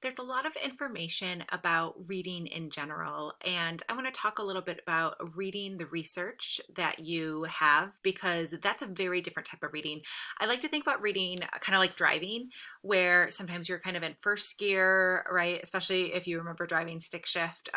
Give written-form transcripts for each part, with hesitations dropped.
There's a lot of information about reading in general, and I want to talk a little bit about reading the research that you have because that's a very different type of reading. I like to think about reading kind of like driving, where sometimes you're kind of in first gear, right? Especially if you remember driving stick shift,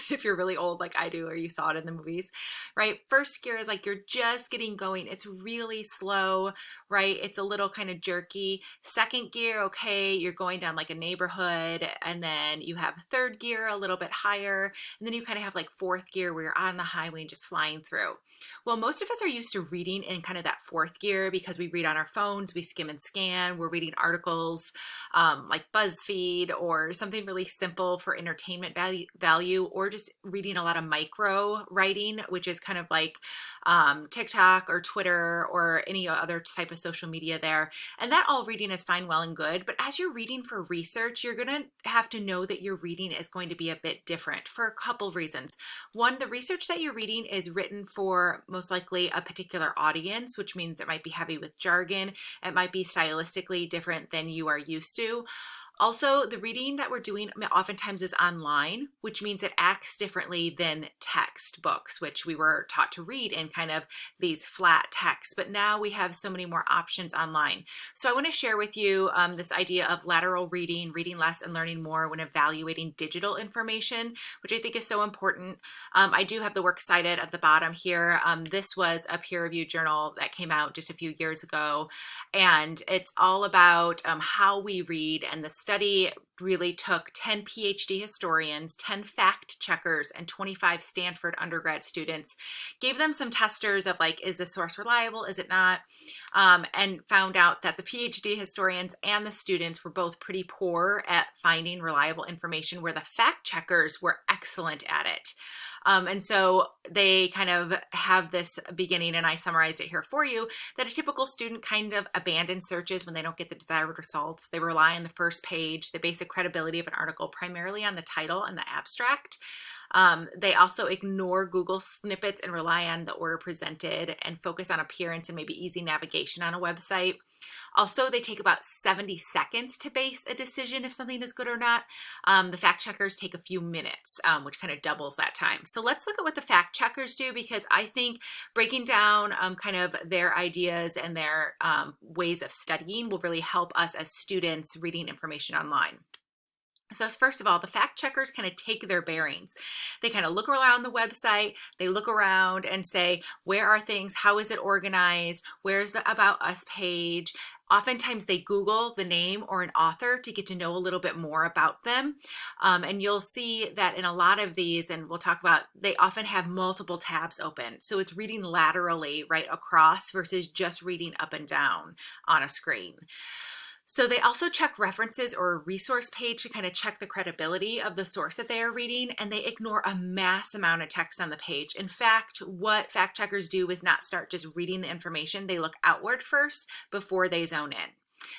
if you're really old like I do, or you saw it in the movies, right? First gear is like you're just getting going, it's really slow, right? It's a little kind of jerky. Second gear, okay, you're going down like a neighborhood, and then you have third gear a little bit higher, and then you kind of have like fourth gear where you're on the highway and just flying through. Well, most of us are used to reading in kind of that fourth gear because we read on our phones, we skim and scan, we're reading articles like BuzzFeed or something really simple for entertainment value, or just reading a lot of micro writing, which is kind of like TikTok or Twitter or any other type of social media there. And that all reading is fine, well, and good. But as you're reading for research, you're going to have to know that your reading is going to be a bit different for a couple of reasons. One, the research that you're reading is written for most likely a particular audience, which means it might be heavy with jargon. It might be stylistically different than you are used to. Also, the reading that we're doing oftentimes is online, which means it acts differently than textbooks, which we were taught to read in kind of these flat texts. But now we have so many more options online. So I want to share with you this idea of lateral reading, reading less and learning more when evaluating digital information, which I think is so important. I do have the works cited at the bottom here. This was a peer-reviewed journal that came out just a few years ago, and it's all about how we read. And the study really took 10 PhD historians, 10 fact checkers, and 25 Stanford undergrad students, gave them some testers of like, is this source reliable, is it not? And found out that the PhD historians and the students were both pretty poor at finding reliable information, where the fact checkers were excellent at it. And so they kind of have this beginning, and I summarized it here for you, that a typical student kind of abandons searches when they don't get the desired results. They rely on the first page, the basic credibility of an article, primarily on the title and the abstract. They also ignore Google snippets and rely on the order presented and focus on appearance and maybe easy navigation on a website. Also, they take about 70 seconds to base a decision if something is good or not. The fact checkers take a few minutes, which kind of doubles that time. So let's look at what the fact checkers do, because I think breaking down kind of their ideas and their ways of studying will really help us as students reading information online. So first of all, the fact checkers kind of take their bearings. They kind of look around the website, they look around and say, where are things? How is it organized? Where's the About Us page? Oftentimes they Google the name or an author to get to know a little bit more about them. And you'll see that in a lot of these, and we'll talk about, they often have multiple tabs open. So it's reading laterally right across versus just reading up and down on a screen. So they also check references or a resource page to kind of check the credibility of the source that they are reading, and they ignore a mass amount of text on the page. In fact, what fact checkers do is not start just reading the information. They look outward first before they zone in.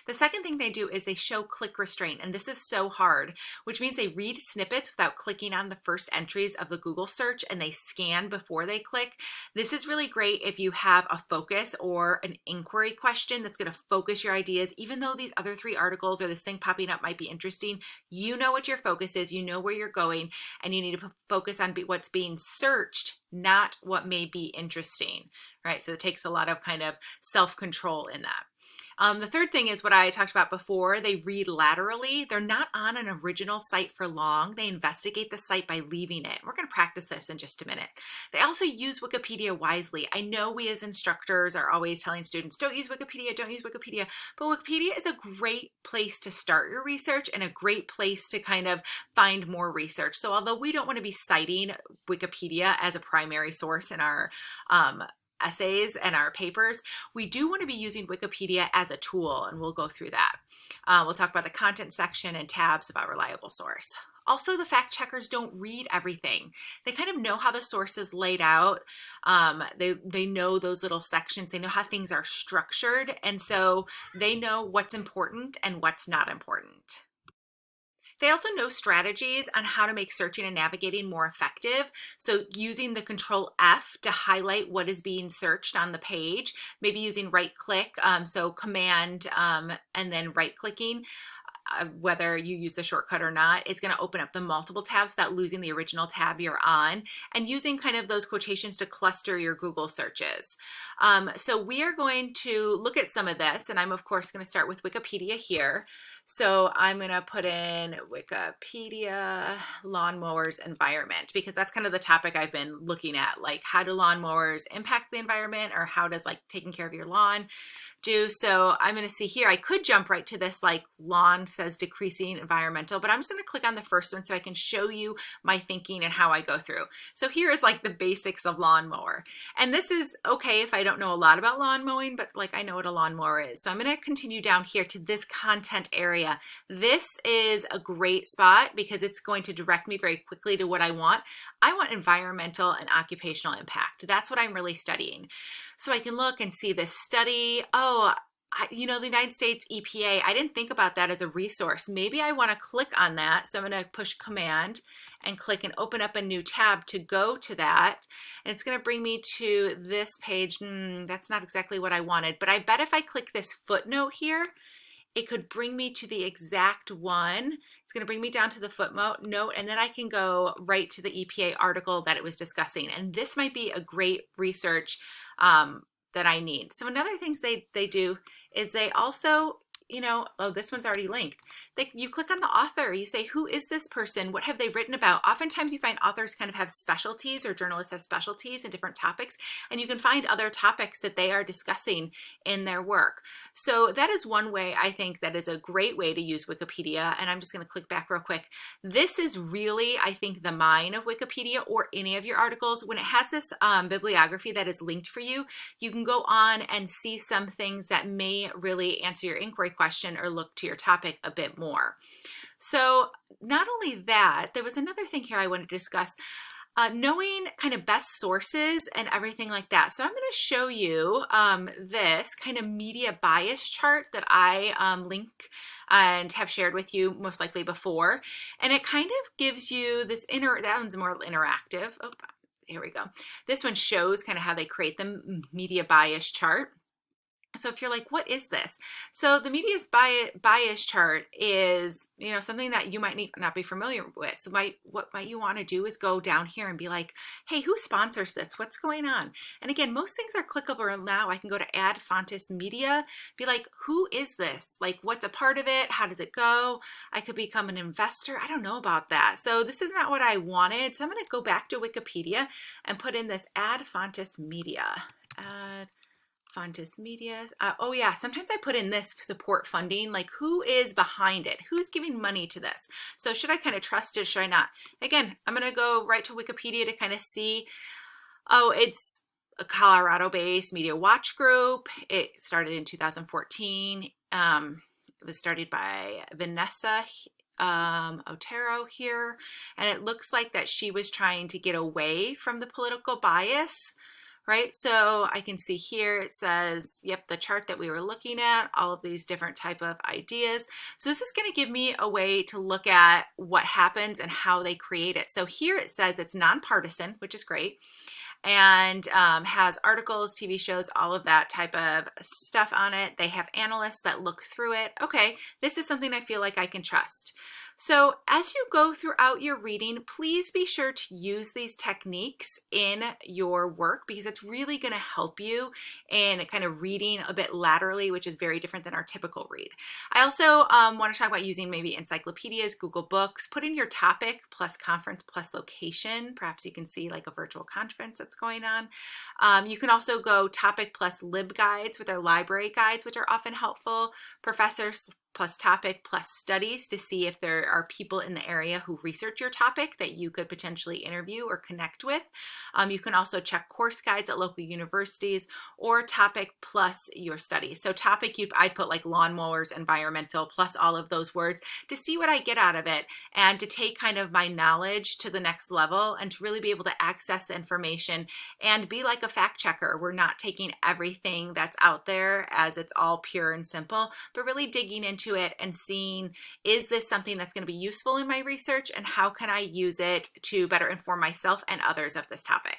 The second thing they do is they show click restraint, and this is so hard, which means they read snippets without clicking on the first entries of the Google search, and they scan before they click. This is really great if you have a focus or an inquiry question that's going to focus your ideas. Even though these other three articles or this thing popping up might be interesting, you know what your focus is, you know where you're going, and you need to focus on what's being searched, not what may be interesting, right? So it takes a lot of kind of self-control in that. The third thing is what I talked about before. They read laterally. They're not on an original site for long. They investigate the site by leaving it. We're going to practice this in just a minute. They also use Wikipedia wisely. I know we as instructors are always telling students, don't use Wikipedia, don't use Wikipedia, but Wikipedia is a great place to start your research and a great place to kind of find more research. So although we don't want to be citing Wikipedia as a primary source in our essays and our papers, we do want to be using Wikipedia as a tool, and we'll go through that. We'll talk about the content section and tabs about reliable source. Also, the fact checkers don't read everything. They kind of know how the source is laid out. They know those little sections. They know how things are structured, and so they know what's important and what's not important. They also know strategies on how to make searching and navigating more effective. So using the Control F to highlight what is being searched on the page, maybe using right click, so Command and then right clicking. whether you use the shortcut or not, it's going to open up the multiple tabs without losing the original tab you're on, and using kind of those quotations to cluster your Google searches. So we are going to look at some of this, and I'm of course going to start with Wikipedia here. So I'm going to put in Wikipedia lawnmowers environment, because that's kind of the topic I've been looking at, like how do lawnmowers impact the environment, or how does like taking care of your lawn do. So I'm going to see here, I could jump right to this, like lawn says decreasing environmental, but I'm just going to click on the first one so I can show you my thinking and how I go through. So here is like the basics of lawnmower. And this is okay if I don't know a lot about lawn mowing, but like I know what a lawnmower is. So I'm going to continue down here to this content area. This is a great spot because it's going to direct me very quickly to what I want. I want environmental and occupational impact. That's what I'm really studying. So I can look and see this study. Oh, the United States EPA, I didn't think about that as a resource. Maybe I want to click on that. So I'm going to push Command and click and open up a new tab to go to that. And it's going to bring me to this page. That's not exactly what I wanted, but I bet if I click this footnote here, it could bring me to the exact one. It's going to bring me down to the footnote, and then I can go right to the EPA article that it was discussing. And this might be a great research that I need. So another things they do is they also, oh, this one's already linked. You click on the author, you say, who is this person? What have they written about? Oftentimes you find authors kind of have specialties, or journalists have specialties in different topics, and you can find other topics that they are discussing in their work. So that is one way I think that is a great way to use Wikipedia. And I'm just going to click back real quick. This is really, I think, the mine of Wikipedia, or any of your articles. When it has this bibliography that is linked for you, you can go on and see some things that may really answer your inquiry question or look to your topic a bit more. So not only that, there was another thing here I wanted to discuss, knowing kind of best sources and everything like that. So I'm going to show you this kind of media bias chart that I link and have shared with you most likely before. And it kind of gives you this that one's more interactive. Oh, here we go. This one shows kind of how they create the media bias chart. So if you're like, what is this? So the media's bias chart is, something that you might not be familiar with. So what might you want to do is go down here and be like, hey, who sponsors this? What's going on? And again, most things are clickable now. I can go to Add Fontes Media, be like, who is this? Like, what's a part of it? How does it go? I could become an investor. I don't know about that. So this is not what I wanted. So I'm going to go back to Wikipedia and put in this Add Fontes Media. Add Fontes Media. Oh yeah, sometimes I put in this support funding, like who is behind it? Who's giving money to this? So should I kind of trust it? Should I not? Again, I'm going to go right to Wikipedia to kind of see, oh, it's a Colorado-based media watch group. It started in 2014. It was started by Vanessa Otero here. And it looks like that she was trying to get away from the political bias, right? So I can see here it says, yep, the chart that we were looking at, all of these different type of ideas. So this is going to give me a way to look at what happens and how they create it. So here it says it's nonpartisan, which is great, and has articles, TV shows, all of that type of stuff on it. They have analysts that look through it. Okay, this is something I feel like I can trust. So as you go throughout your reading, please be sure to use these techniques in your work, because it's really going to help you in kind of reading a bit laterally, which is very different than our typical read. I also want to talk about using maybe encyclopedias, Google Books, put in your topic plus conference plus location. Perhaps you can see like a virtual conference that's going on. You can also go topic plus LibGuides with our library guides, which are often helpful. Professors plus topic plus studies to see if there are people in the area who research your topic that you could potentially interview or connect with. You can also check course guides at local universities, or topic plus your studies. So topic, I'd put like lawnmowers, environmental, plus all of those words to see what I get out of it, and to take kind of my knowledge to the next level, and to really be able to access the information and be like a fact checker. We're not taking everything that's out there as it's all pure and simple, but really digging into it and seeing, is this something that's going to be useful in my research, and how can I use it to better inform myself and others of this topic?